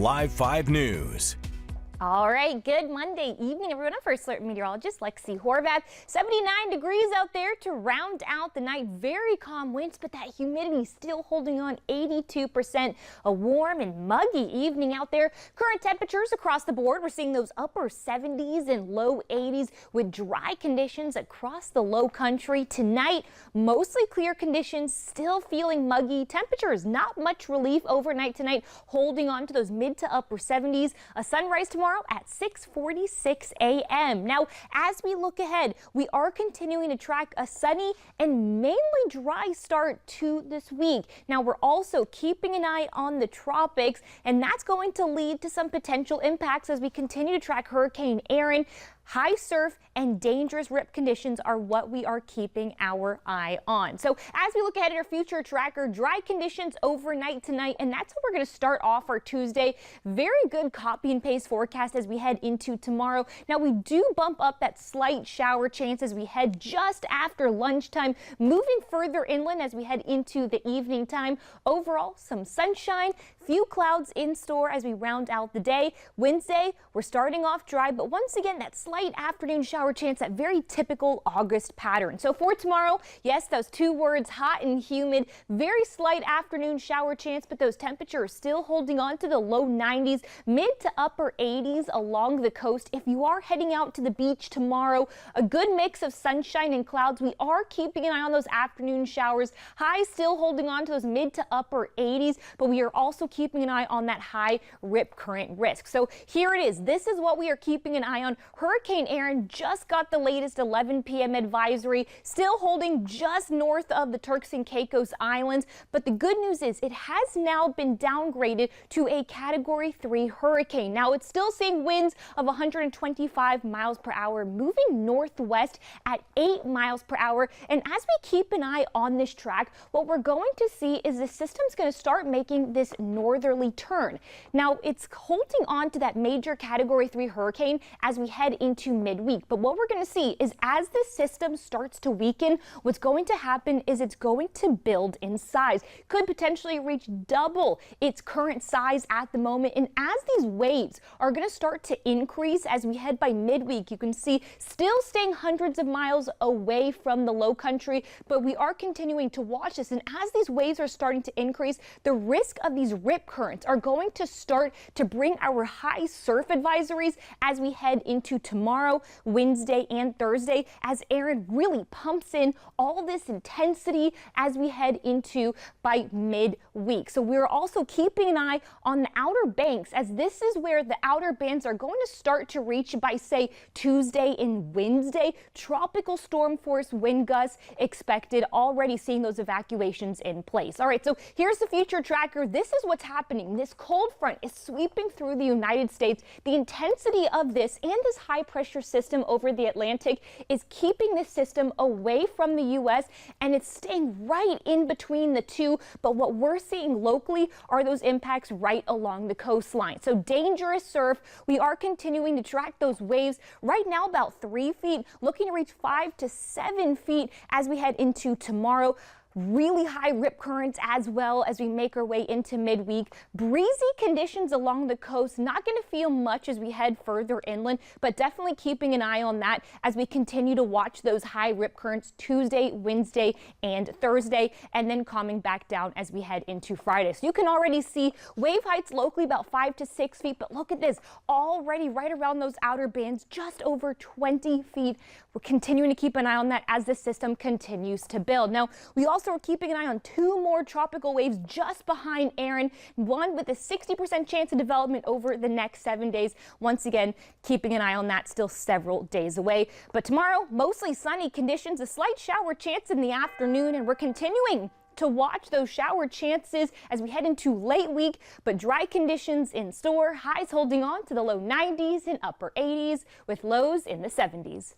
Live 5 News. All right, good Monday evening, everyone. I'm First Alert Meteorologist Lexi Horvath. 79 degrees out there to round out the night. Very calm winds, but that humidity still holding on 82%. A warm and muggy evening out there. Current temperatures across the board. We're seeing those upper 70s and low 80s with dry conditions across the low country. Tonight, mostly clear conditions, still feeling muggy. Temperatures, not much relief overnight tonight, holding on to those mid to upper 70s. A sunrise tomorrow at 6:46 a.m. Now, as we look ahead, we are continuing to track a sunny and mainly dry start to this week. Now, we're also keeping an eye on the tropics, and that's going to lead to some potential impacts as we continue to track Hurricane Erin. High surf and dangerous rip conditions are what we are keeping our eye on. So as we look ahead at our future tracker, dry conditions overnight tonight, and that's how we're going to start off our Tuesday. Very good copy and paste forecast as we head into tomorrow. Now, we do bump up that slight shower chance as we head just after lunchtime, moving further inland as we head into the evening time. Overall, some sunshine, few clouds in store as we round out the day. Wednesday, we're starting off dry, but once again, that slight afternoon shower chance, that very typical August pattern. So for tomorrow, yes, those two words, hot and humid, very slight afternoon shower chance, but those temperatures still holding on to the low 90s, mid to upper 80s along the coast. If you are heading out to the beach tomorrow, a good mix of sunshine and clouds. We are keeping an eye on those afternoon showers. Highs still holding on to those mid to upper 80s, but we are also keeping an eye on that high rip current risk. So here it is. This is what we are keeping an eye on. Hurricane Erin just got the latest 11 p.m. advisory, still holding just north of the Turks and Caicos Islands. But the good news is it has now been downgraded to a Category 3 hurricane. Now, it's still seeing winds of 125 miles per hour, moving northwest at 8 miles per hour. And as we keep an eye on this track, what we're going to see is the system's going to start making this northerly turn. Now, it's holding on to that major Category 3 hurricane as we head into midweek. But what we're going to see is as the system starts to weaken, what's going to happen is it's going to build in size. Could potentially reach double its current size at the moment. And as these waves are going to start to increase as we head by midweek, you can see still staying hundreds of miles away from the low country, but we are continuing to watch this. And as these waves are starting to increase, the risk of these rip currents are going to start to bring our high surf advisories as we head into tomorrow, Wednesday, and Thursday, as Erin really pumps in all this intensity as we head into by midweek. So we're also keeping an eye on the outer banks, as this is where the outer bands are going to start to reach by, say, Tuesday and Wednesday. Tropical storm force wind gusts expected, already seeing those evacuations in place. All right, so here's the future tracker. This is what's happening. This cold front is sweeping through the United States. The intensity of this and this high pressure system over the Atlantic is keeping this system away from the U.S. and it's staying right in between the two. But what we're seeing locally are those impacts right along the coastline. So dangerous surf. We are continuing to track those waves right now about 3 feet, looking to reach 5 to 7 feet as we head into tomorrow. Really high rip currents as well as we make our way into midweek. Breezy conditions along the coast. Not going to feel much as we head further inland, but definitely keeping an eye on that as we continue to watch those high rip currents Tuesday, Wednesday, and Thursday, and then calming back down as we head into Friday. So you can already see wave heights locally about 5 to 6 feet, but look at this, already right around those outer bands, just over 20 feet. We're continuing to keep an eye on that as the system continues to build. Now, we also are keeping an eye on two more tropical waves just behind Erin, one with a 60% chance of development over the next 7 days. Once again, keeping an eye on that, still several days away. But tomorrow, mostly sunny conditions, a slight shower chance in the afternoon, and we're continuing to watch those shower chances as we head into late week, but dry conditions in store. Highs holding on to the low 90s and upper 80s with lows in the 70s.